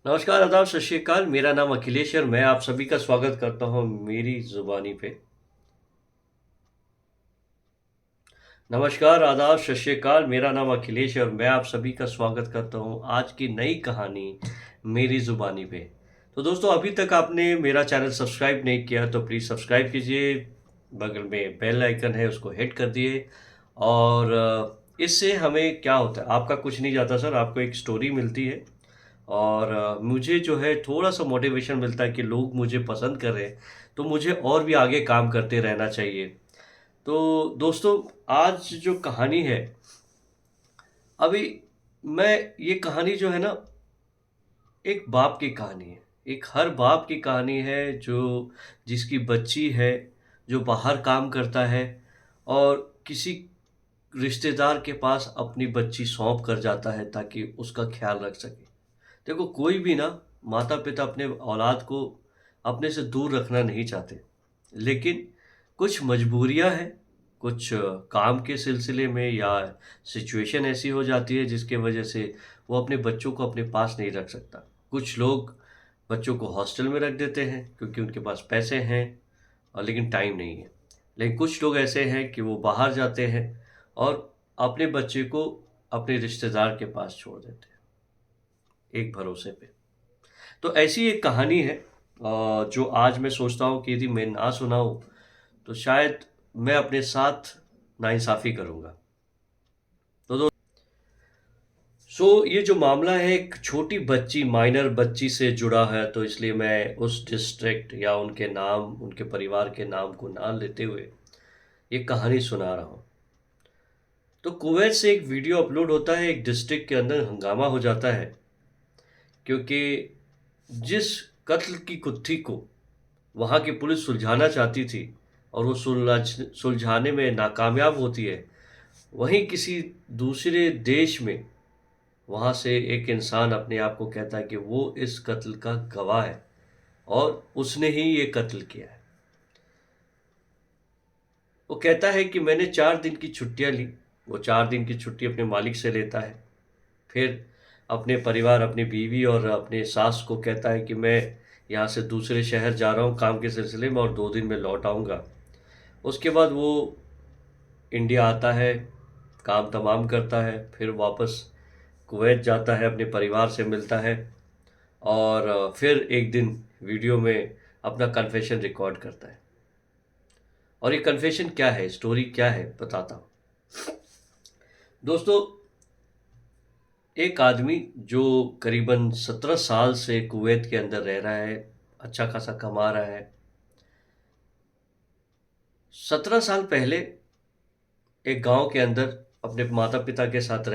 नमस्कार, आदाब, सत श्री अकाल। मेरा नाम अखिलेश है और मैं आप सभी का स्वागत करता हूँ मेरी ज़ुबानी पे। नमस्कार, आदाब, सत श्री अकाल। मेरा नाम अखिलेश है और मैं आप सभी का स्वागत करता हूँ आज की नई कहानी मेरी ज़ुबानी पे। तो दोस्तों, अभी तक आपने मेरा चैनल सब्सक्राइब नहीं किया तो प्लीज़ सब्सक्राइब कीजिए। बगल में बेल आइकन है, उसको हिट कर दिए। और इससे हमें क्या होता है, आपका कुछ नहीं जाता सर, आपको एक स्टोरी मिलती है। और मुझे जो है थोड़ा-सा मोटिवेशन मिलता है कि लोग मुझे पसंद कर रहे हैं, तो मुझे और भी आगे काम करते रहना चाहिए। तो दोस्तों, आज जो कहानी है, अभी मैं ये कहानी जो है ना, एक बाप की कहानी है। एक हर बाप की कहानी है जो जिसकी बच्ची है, जो बाहर काम करता है और किसी रिश्तेदार के पास अपनी बच्ची सौंप कर जाता है ताकि उसका ख़्याल रख सके। देखो, कोई भी ना माता-पिता अपने औलाद को अपने से दूर रखना नहीं चाहते। लेकिन कुछ मजबूरियाँ हैं, कुछ काम के सिलसिले में या सिचुएशन ऐसी हो जाती है जिसकी वजह से वो अपने बच्चों को अपने पास नहीं रख सकता। कुछ लोग बच्चों को हॉस्टल में रख देते हैं क्योंकि उनके पास पैसे हैं और लेकिन टाइम नहीं है। लेकिन कुछ लोग ऐसे हैं कि वो बाहर जाते हैं और अपने बच्चे को अपने रिश्तेदार के पास छोड़ देते हैं, एक भरोसे पे। तो ऐसी एक कहानी है जो आज मैं सोचता हूँ कि यदि मैं ना सुनाऊँ, तो शायद मैं अपने साथ नाइंसाफ़ी करूँगा। तो दो सो ये जो मामला है एक छोटी बच्ची, माइनर बच्ची से जुड़ा है, तो इसलिए मैं उस डिस्ट्रिक्ट या उनके नाम, उनके परिवार के नाम को ना लेते हुए ये कहानी सुना रहा हूँ। तो कुवैत से एक वीडियो अपलोड होता है, एक डिस्ट्रिक्ट के अंदर हंगामा हो जाता है क्योंकि जिस कत्ल की गुत्थी को वहाँ की पुलिस सुलझाना चाहती थी और वो सुलझाने में नाकामयाब होती है, वहीं किसी दूसरे देश में वहाँ से एक इंसान अपने आप को कहता है कि वो इस कत्ल का गवाह है और उसने ही ये कत्ल किया है। वो कहता है कि मैंने 4 दिन की छुट्टियाँ ली। वो 4 दिन की छुट्टी अपने मालिक से लेता है। फिर अपने परिवार, अपनी बीवी और अपने सास को कहता है कि मैं यहाँ से दूसरे शहर जा रहा हूँ काम के सिलसिले में और 2 दिन में लौट आऊँगा। उसके बाद वो इंडिया आता है, काम तमाम करता है, फिर वापस कुवैत जाता है, अपने परिवार से मिलता है और फिर एक दिन वीडियो में अपना कन्फेशन रिकॉर्ड करता है। और ये कन्फेशन क्या है, स्टोरी क्या है, बताता हूँ। दोस्तों, एक आदमी जो करीबन 17 साल से कुवैत के अंदर रह रहा है, अच्छा खासा कमा रहा है। 17 साल पहले एक गांव के अंदर अपने माता-पिता के साथ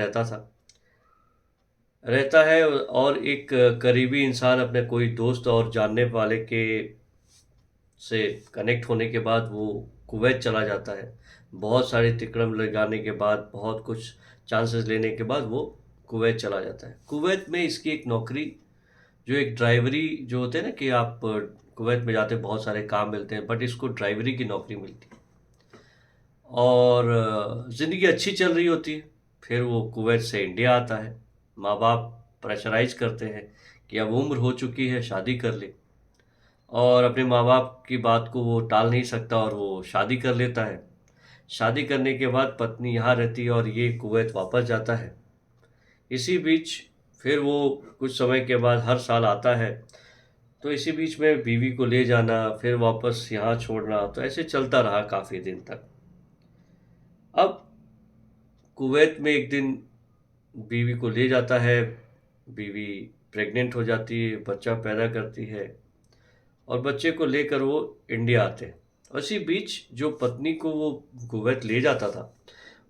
रहता है और एक करीबी इंसान, अपने कोई दोस्त और जानने वाले के से कनेक्ट होने के बाद वो कुवैत चला जाता है। बहुत सारे तिकड़म लगाने के बाद, बहुत कुछ चांसेस लेने के बाद वो कुवैत चला जाता है। कुवैत में इसकी एक नौकरी, जो एक ड्राइवरी जो होते हैं ना, कि आप कुवैत में जाते हैं, बहुत सारे काम मिलते हैं, बट इसको ड्राइवरी की नौकरी मिलती है और ज़िंदगी अच्छी चल रही होती है। फिर वो कुवैत से इंडिया आता है। माँ-बाप प्रेशराइज़ करते हैं कि अब उम्र हो चुकी है, शादी कर ले। और अपने माँ-बाप की बात को वो टाल नहीं सकता और वो शादी कर लेता है। शादी करने के बाद पत्नी यहाँ रहती है और ये कुवैत वापस जाता है। इसी बीच फिर वो कुछ समय के बाद हर साल आता है, तो इसी बीच में बीवी को ले जाना, फिर वापस यहाँ छोड़ना, तो ऐसे चलता रहा काफ़ी दिन तक। अब कुवैत में एक दिन बीवी को ले जाता है, बीवी प्रेग्नेंट हो जाती है, बच्चा पैदा करती है और बच्चे को लेकर वो इंडिया आते हैं। उसी बीच जो पत्नी को वो कुवैत ले जाता था,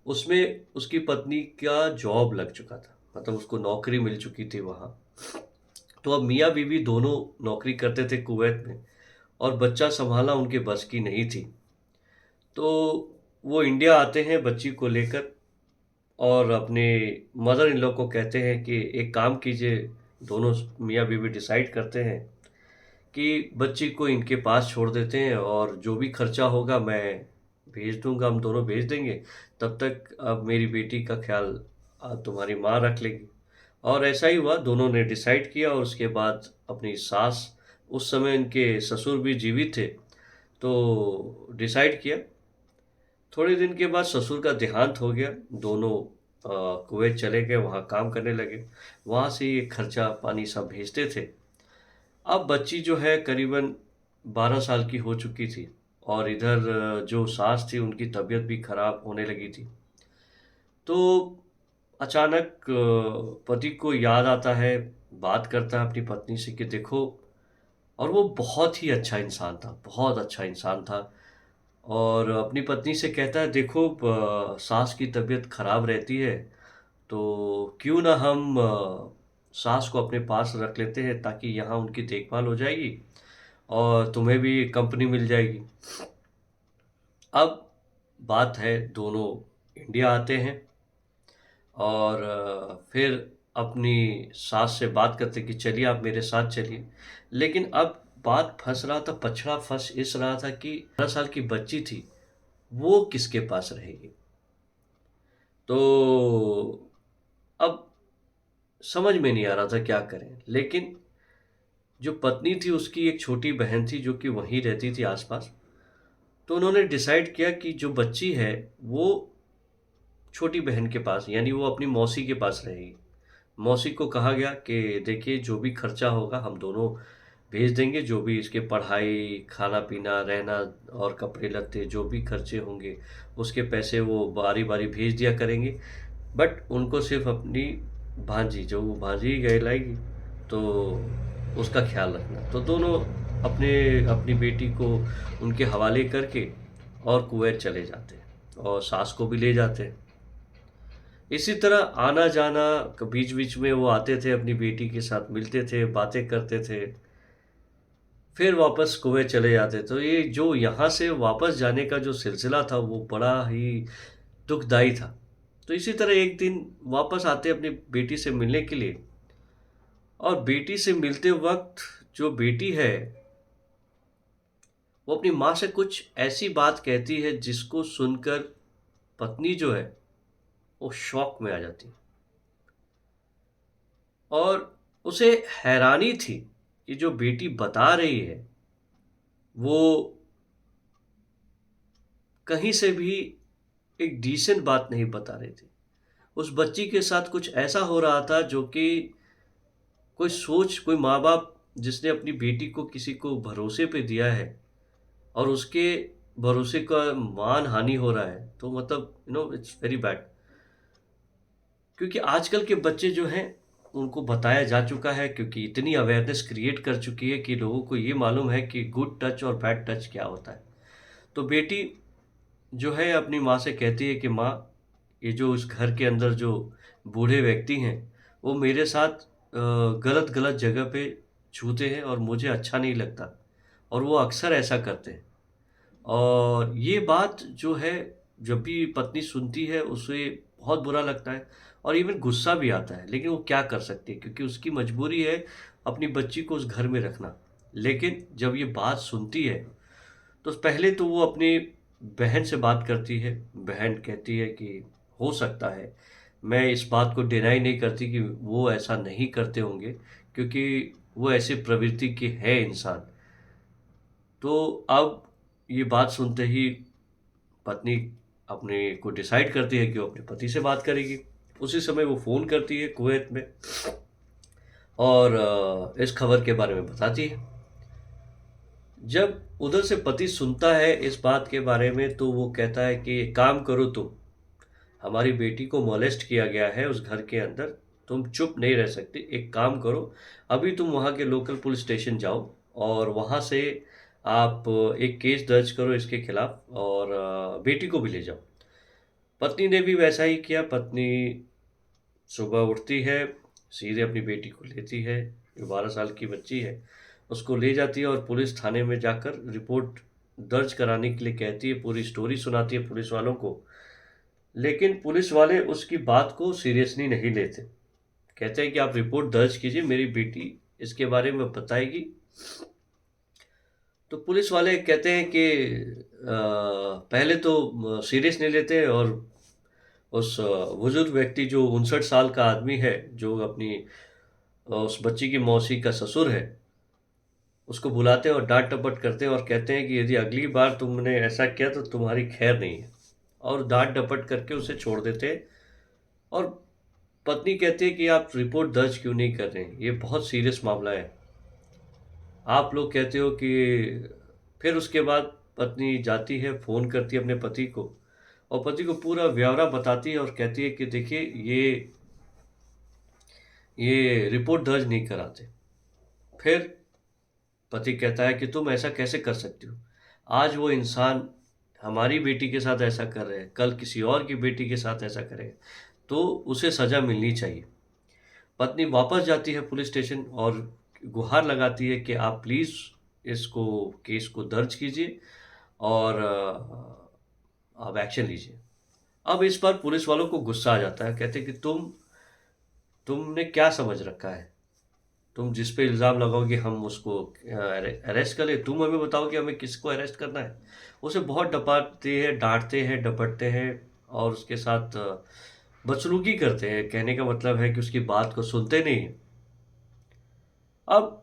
उसमें उसकी पत्नी का जॉब लग चुका था, मतलब उसको नौकरी मिल चुकी थी वहाँ। तो अब मियाँ बीवी दोनों नौकरी करते थे कुवैत में और बच्चा सँभालना उनके बस की नहीं थी। तो वो इंडिया आते हैं बच्ची को लेकर और अपने मदर इन लॉ को कहते हैं कि एक काम कीजिए। दोनों मियाँ बीवी डिसाइड करते हैं कि बच्ची को इनके पास छोड़ देते हैं और जो भी खर्चा होगा मैं भेज दूँगा, हम दोनों भेज देंगे। तब तक अब मेरी बेटी का ख़्याल तुम्हारी माँ रख लेगी। और ऐसा ही हुआ, दोनों ने डिसाइड किया और उसके बाद अपनी सास, उस समय इनके ससुर भी जीवित थे, तो डिसाइड किया। थोड़े दिन के बाद ससुर का देहांत हो गया, दोनों कुवैत चले गए, वहाँ काम करने लगे, वहाँ से ये खर्चा पानी सब भेजते थे। अब बच्ची जो है करीबन 12 साल की हो चुकी थी और इधर जो सास थी उनकी तबीयत भी खराब होने लगी थी। तो अचानक पति को याद आता है, बात करता है अपनी पत्नी से कि देखो, और वो बहुत ही अच्छा इंसान था, बहुत अच्छा इंसान था। और अपनी पत्नी से कहता है, देखो सास की तबीयत खराब रहती है, तो क्यों ना हम सास को अपने पास रख लेते हैं, ताकि यहाँ उनकी देखभाल हो जाएगी और तुम्हें भी कंपनी मिल जाएगी। अब बात है, दोनों इंडिया आते हैं और फिर अपनी सास से बात करते कि चलिए आप मेरे साथ चलिए। लेकिन अब बात फंस रहा था, पछड़ा फंस इस रहा था कि 12 साल की बच्ची थी, वो किसके पास रहेगी। तो अब समझ में नहीं आ रहा था क्या करें। लेकिन जो पत्नी थी उसकी एक छोटी बहन थी जो कि वहीं रहती थी आसपास। तो उन्होंने डिसाइड किया कि जो बच्ची है वो छोटी बहन के पास, यानी वो अपनी मौसी के पास रहेगी। मौसी को कहा गया कि देखिए, जो भी खर्चा होगा हम दोनों भेज देंगे, जो भी इसके पढ़ाई, खाना पीना, रहना और कपड़े लत्ते जो भी खर्चे होंगे उसके पैसे वो बारी बारी भेज दिया करेंगे। बट उनको सिर्फ अपनी भांजी, जो वो भांजी गए लाएगी, तो उसका ख्याल रखना। तो दोनों अपने अपनी बेटी को उनके हवाले करके और कुवैत चले जाते हैं और सास को भी ले जाते हैं। इसी तरह आना जाना, बीच बीच में वो आते थे, अपनी बेटी के साथ मिलते थे, बातें करते थे, फिर वापस कुवैत चले जाते। तो ये जो यहाँ से वापस जाने का जो सिलसिला था वो बड़ा ही दुखदाई था। तो इसी तरह एक दिन वापस आते अपनी बेटी से मिलने के लिए, और बेटी से मिलते वक्त जो बेटी है वो अपनी माँ से कुछ ऐसी बात कहती है जिसको सुनकर पत्नी जो है वो शॉक में आ जाती है। और उसे हैरानी थी कि जो बेटी बता रही है वो कहीं से भी एक डिसेंट बात नहीं बता रही थी। उस बच्ची के साथ कुछ ऐसा हो रहा था जो कि कोई माँ बाप जिसने अपनी बेटी को किसी को भरोसे पे दिया है और उसके भरोसे का मान हानि हो रहा है, तो मतलब इट्स वेरी बैड। क्योंकि आजकल के बच्चे जो हैं उनको बताया जा चुका है, क्योंकि इतनी अवेयरनेस क्रिएट कर चुकी है कि लोगों को ये मालूम है कि गुड टच और बैड टच क्या होता है। तो बेटी जो है अपनी माँ से कहती है कि माँ, ये जो इस घर के अंदर जो बूढ़े व्यक्ति हैं वो मेरे साथ गलत गलत जगह पे छूते हैं और मुझे अच्छा नहीं लगता, और वो अक्सर ऐसा करते हैं। और ये बात जो है, जब भी पत्नी सुनती है उसे बहुत बुरा लगता है और इवन गुस्सा भी आता है, लेकिन वो क्या कर सकती है क्योंकि उसकी मजबूरी है अपनी बच्ची को उस घर में रखना। लेकिन जब ये बात सुनती है तो पहले तो वो अपनी बहन से बात करती है। बहन कहती है कि हो सकता है, मैं इस बात को डिनाई नहीं करती कि वो ऐसा नहीं करते होंगे, क्योंकि वो ऐसे प्रवृत्ति के है इंसान। तो अब ये बात सुनते ही पत्नी अपने को डिसाइड करती है कि वो अपने पति से बात करेगी। उसी समय वो फ़ोन करती है कुवैत में और इस खबर के बारे में बताती है। जब उधर से पति सुनता है इस बात के बारे में तो वो कहता है कि एक काम करो तुम, हमारी बेटी को मोलेस्ट किया गया है उस घर के अंदर, तुम चुप नहीं रह सकती, एक काम करो, अभी तुम वहाँ के लोकल पुलिस स्टेशन जाओ और वहाँ से आप एक केस दर्ज करो इसके खिलाफ और बेटी को भी ले जाओ। पत्नी ने भी वैसा ही किया। पत्नी सुबह उठती है, सीधे अपनी बेटी को लेती है, जो 12 साल की बच्ची है, उसको ले जाती है और पुलिस थाने में जाकर रिपोर्ट दर्ज कराने के लिए कहती है, पूरी स्टोरी सुनाती है पुलिस वालों को। लेकिन पुलिस वाले उसकी बात को सीरियसली नहीं लेते। कहते हैं कि आप रिपोर्ट दर्ज कीजिए, मेरी बेटी इसके बारे में बताएगी। तो पुलिस वाले कहते हैं कि पहले तो सीरियस नहीं लेते और उस बुजुर्ग व्यक्ति जो 59 साल का आदमी है, जो अपनी उस बच्ची की मौसी का ससुर है, उसको बुलाते हैं और डांट डपट करते हैं और कहते हैं कि यदि अगली बार तुमने ऐसा किया तो तुम्हारी खैर नहीं है, और डांट डपट करके उसे छोड़ देते हैं। और पत्नी कहती है कि आप रिपोर्ट दर्ज क्यों नहीं कर रहे हैं, ये बहुत सीरियस मामला है। आप लोग कहते हो कि फिर उसके बाद पत्नी जाती है, फ़ोन करती है अपने पति को, और पति को पूरा ब्यौरा बताती है और कहती है कि देखिए, ये रिपोर्ट दर्ज नहीं कराते। फिर पति कहता है कि तुम ऐसा कैसे कर सकती हो? आज वो इंसान हमारी बेटी के साथ ऐसा कर रहे हैं, कल किसी और की बेटी के साथ ऐसा करेगा, तो उसे सज़ा मिलनी चाहिए। पत्नी वापस जाती है पुलिस स्टेशन और गुहार लगाती है कि आप प्लीज़ इसको केस को दर्ज कीजिए और आप एक्शन लीजिए। अब इस पर पुलिस वालों को गुस्सा आ जाता है, कहते हैं कि तुमने क्या समझ रखा है? तुम जिस पे इल्ज़ाम लगाओगे हम उसको अरेस्ट करें? तुम हमें बताओ कि हमें किसको अरेस्ट करना है? उसे बहुत डपाते हैं, डाँटते हैं, डपटते हैं और उसके साथ बदसलूकी करते हैं। कहने का मतलब है कि उसकी बात को सुनते नहीं हैं। अब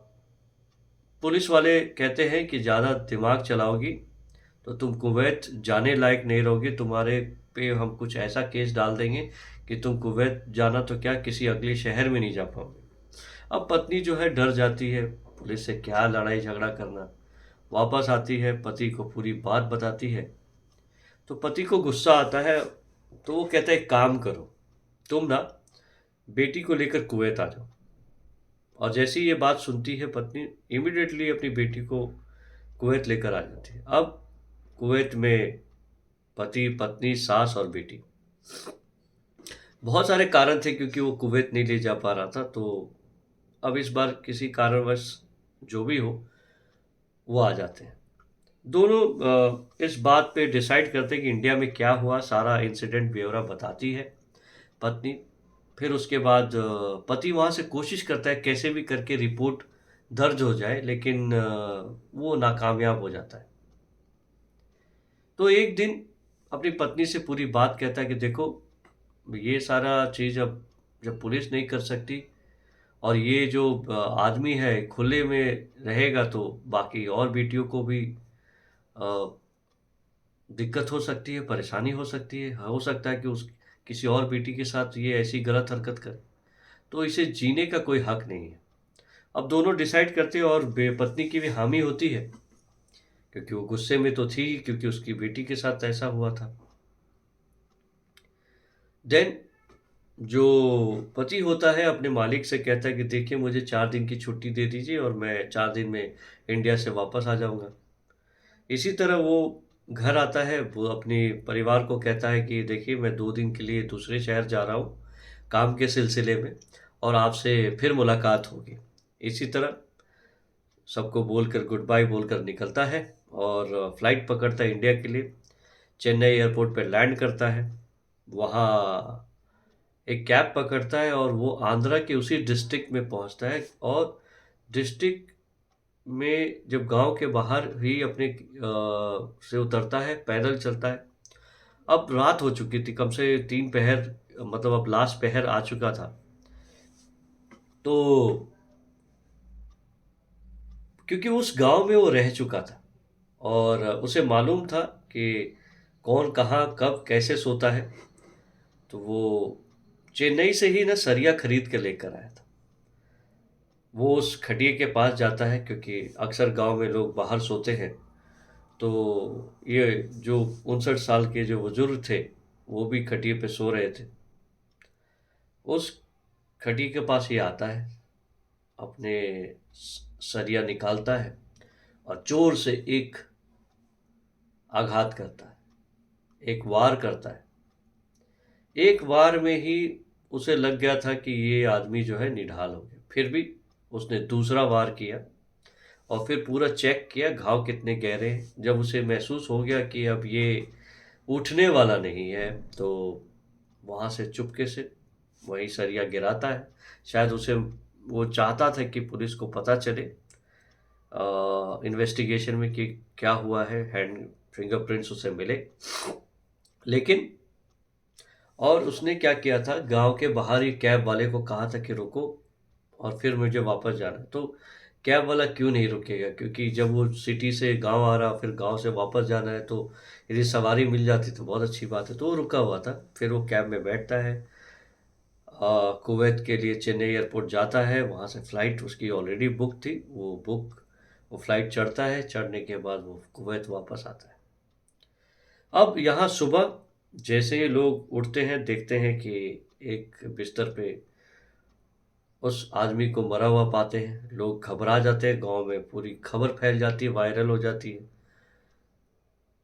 पुलिस वाले कहते हैं कि ज़्यादा दिमाग चलाओगी तो तुम कुवैत जाने लायक नहीं रहोगे, तुम्हारे पे हम कुछ ऐसा केस डाल देंगे कि तुम कुवैत जाना तो क्या, किसी अगले शहर में नहीं जा पाओगे। अब पत्नी जो है डर जाती है, पुलिस से क्या लड़ाई झगड़ा करना। वापस आती है, पति को पूरी बात बताती है, तो पति को गुस्सा आता है। तो वो कहता है, एक काम करो, तुम ना बेटी को लेकर कुवैत आ जाओ। और जैसे ही ये बात सुनती है पत्नी, इमिडिएटली अपनी बेटी को कुवैत लेकर आ जाती है। अब कुवैत में पति, पत्नी, सास और बेटी, बहुत सारे कारण थे क्योंकि वो कुवैत नहीं ले जा पा रहा था। तो अब इस बार किसी कारणवश जो भी हो, वो आ जाते हैं। दोनों इस बात पे डिसाइड करते हैं कि इंडिया में क्या हुआ, सारा इंसिडेंट ब्यौरा बताती है पत्नी। फिर उसके बाद पति वहाँ से कोशिश करता है कैसे भी करके रिपोर्ट दर्ज हो जाए, लेकिन वो नाकामयाब हो जाता है। तो एक दिन अपनी पत्नी से पूरी बात कहता है कि देखो, ये सारा चीज़ अब जब पुलिस नहीं कर सकती और ये जो आदमी है खुले में रहेगा तो बाकी और बेटियों को भी अ, दिक्कत हो सकती है, परेशानी हो सकती है। हो सकता है कि उस किसी और बेटी के साथ ये ऐसी गलत हरकत करे, तो इसे जीने का कोई हक नहीं है। अब दोनों डिसाइड करते हैं और पत्नी की भी हामी होती है, क्योंकि वो गुस्से में तो थी क्योंकि उसकी बेटी के साथ ऐसा हुआ था। देन जो पति होता है अपने मालिक से कहता है कि देखिए, मुझे 4 दिन की छुट्टी दे दीजिए और मैं 4 दिन में इंडिया से वापस आ जाऊंगा। इसी तरह वो घर आता है, वो अपने परिवार को कहता है कि देखिए, मैं 2 दिन के लिए दूसरे शहर जा रहा हूँ काम के सिलसिले में, और आपसे फिर मुलाकात होगी। इसी तरह सबको बोलकर गुड बाय बोलकर निकलता है और फ्लाइट पकड़ता है इंडिया के लिए। चेन्नई एयरपोर्ट पर लैंड करता है। वहाँ एक कैब पकड़ता है और वो आंध्रा के उसी डिस्ट्रिक्ट में पहुंचता है। और डिस्ट्रिक्ट में जब गांव के बाहर ही अपने से उतरता है, पैदल चलता है। अब रात हो चुकी थी, कम से 3 पहर, मतलब अब लास्ट पहर आ चुका था। तो क्योंकि उस गांव में वो रह चुका था और उसे मालूम था कि कौन कहाँ कब कैसे सोता है, तो वो चेन्नई से ही ना सरिया खरीद के लेकर आया था। वो उस खटिया के पास जाता है क्योंकि अक्सर गांव में लोग बाहर सोते हैं। तो ये जो 59 साल के जो बुजुर्ग थे, वो भी खटिए पे सो रहे थे। उस खटिया के पास ये आता है, अपने सरिया निकालता है और जोर से एक आघात करता है, एक वार करता है। एक वार में ही उसे लग गया था कि ये आदमी जो है निढाल हो गया। फिर भी उसने दूसरा वार किया और फिर पूरा चेक किया घाव कितने गहरे हैं। जब उसे महसूस हो गया कि अब ये उठने वाला नहीं है, तो वहाँ से चुपके से वही सरिया गिराता है। शायद उसे वो चाहता था कि पुलिस को पता चले इन्वेस्टिगेशन में कि क्या हुआ है, हैंड फिंगरप्रिंट्स उसे मिले। लेकिन और उसने क्या किया था, गांव के बाहर ही कैब वाले को कहा था कि रुको और फिर मुझे वापस जाना है। तो कैब वाला क्यों नहीं रुकेगा, क्योंकि जब वो सिटी से गांव आ रहा, फिर गांव से वापस जाना है, तो यदि सवारी मिल जाती तो बहुत अच्छी बात है। तो वो रुका हुआ था। फिर वो कैब में बैठता है, कुवैत के लिए चेन्नई एयरपोर्ट जाता है। वहाँ से फ़्लाइट उसकी ऑलरेडी बुक थी, वो फ़्लाइट चढ़ता है। चढ़ने के बाद वो कुवैत वापस आता है। अब यहाँ सुबह जैसे ही लोग उठते हैं, देखते हैं कि एक बिस्तर पे उस आदमी को मरा हुआ पाते हैं। लोग घबरा जाते हैं, गांव में पूरी खबर फैल जाती है, वायरल हो जाती है।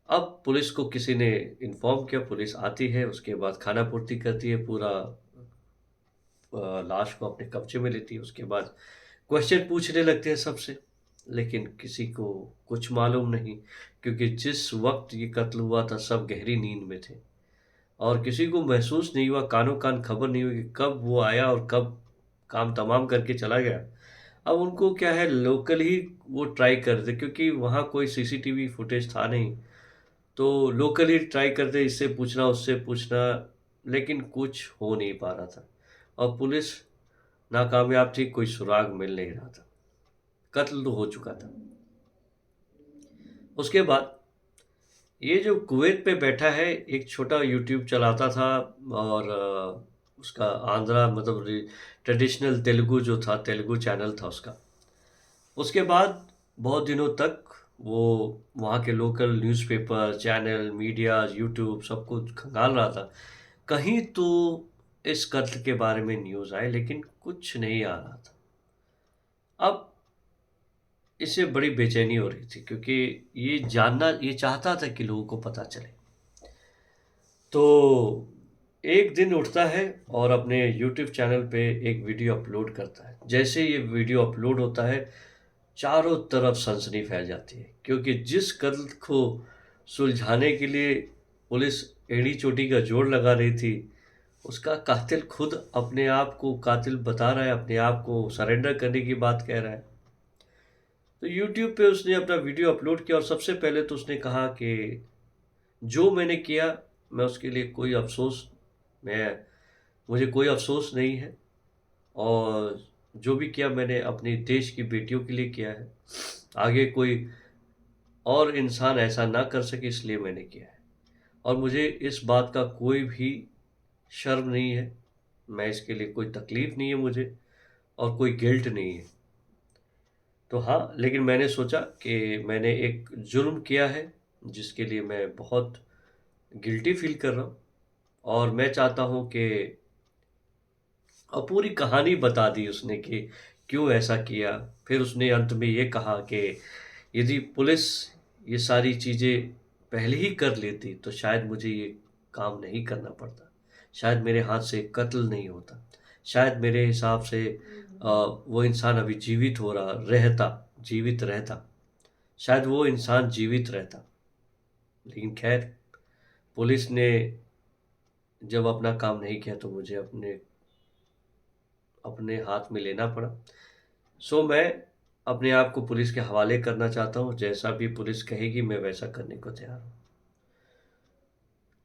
अब पुलिस को किसी ने इन्फॉर्म किया, पुलिस आती है, उसके बाद खाना पूर्ति करती है, पूरा लाश को अपने कब्जे में लेती है। उसके बाद क्वेश्चन पूछने लगते हैं सबसे, लेकिन किसी को कुछ मालूम नहीं, क्योंकि जिस वक्त ये कत्ल हुआ था सब गहरी नींद में थे और किसी को महसूस नहीं हुआ, कानों कान खबर नहीं हुई कि कब वो आया और कब काम तमाम करके चला गया। अब उनको क्या है, लोकल ही वो ट्राई कर रहे थे, क्योंकि वहाँ कोई सीसीटीवी फुटेज था नहीं। तो लोकल ही ट्राई करते, इससे पूछना उससे पूछना, लेकिन कुछ हो नहीं पा रहा था और पुलिस नाकामयाब थी, कोई सुराग मिल नहीं रहा था। कत्ल तो हो चुका था। उसके बाद ये जो कुवैत पे बैठा है, एक छोटा यूट्यूब चलाता था और उसका आंध्रा मतलब ट्रेडिशनल तेलुगु जो था, तेलुगु चैनल था उसका। उसके बाद बहुत दिनों तक वो वहाँ के local newspaper channel media YouTube सब कुछ खंगाल रहा था, कहीं तो इस कत्ल के बारे में न्यूज़ आए, लेकिन कुछ नहीं आ रहा था। अब इससे बड़ी बेचैनी हो रही थी, क्योंकि ये चाहता था कि लोगों को पता चले। तो एक दिन उठता है और अपने यूट्यूब चैनल पे एक वीडियो अपलोड करता है। जैसे ये वीडियो अपलोड होता है, चारों तरफ सनसनी फैल जाती है, क्योंकि जिस कत्ल को सुलझाने के लिए पुलिस एड़ी चोटी का जोर लगा रही थी, उसका कातिल खुद अपने आप को कातिल बता रहा है, अपने आप को सरेंडर करने की बात कह रहा है। तो यूट्यूब पे उसने अपना वीडियो अपलोड किया और सबसे पहले तो उसने कहा कि जो मैंने किया, मैं उसके लिए कोई अफ़सोस मैं मुझे कोई अफ़सोस नहीं है और जो भी किया मैंने अपने देश की बेटियों के लिए किया है। आगे कोई और इंसान ऐसा ना कर सके, इसलिए मैंने किया है और मुझे इस बात का कोई भी शर्म नहीं है। मैं इसके लिए कोई तकलीफ़ नहीं है मुझे और कोई गिल्ट नहीं है। तो हाँ, लेकिन मैंने सोचा कि मैंने एक जुर्म किया है, जिसके लिए मैं बहुत गिल्टी फ़ील कर रहा हूँ और मैं चाहता हूँ कि और पूरी कहानी बता दी उसने कि क्यों ऐसा किया। फिर उसने अंत में ये कहा कि यदि पुलिस ये सारी चीज़ें पहले ही कर लेती तो शायद मुझे ये काम नहीं करना पड़ता। शायद मेरे हाथ से कत्ल नहीं होता। शायद मेरे हिसाब से वो इंसान अभी जीवित रहता। शायद वो इंसान जीवित रहता। लेकिन खैर, पुलिस ने जब अपना काम नहीं किया तो मुझे अपने अपने हाथ में लेना पड़ा। सो मैं अपने आप को पुलिस के हवाले करना चाहता हूँ, जैसा भी पुलिस कहेगी मैं वैसा करने को तैयार हूँ।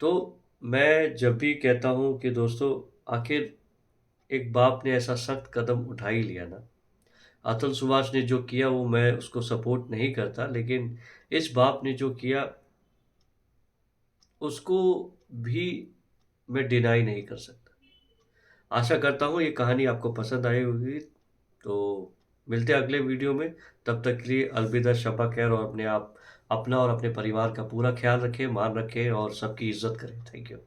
तो मैं जब भी कहता हूँ कि दोस्तों, आखिर एक बाप ने ऐसा सख्त कदम उठा ही लिया ना। अतुल सुभाष ने जो किया वो मैं उसको सपोर्ट नहीं करता, लेकिन इस बाप ने जो किया उसको भी मैं डिनाई नहीं कर सकता। आशा करता हूँ ये कहानी आपको पसंद आई होगी। तो मिलते हैं अगले वीडियो में। तब तक के लिए अलविदा, शब्बा खैर और अपना और अपने परिवार का पूरा ख्याल रखें, मान रखें और सबकी इज्जत करें। Thank you.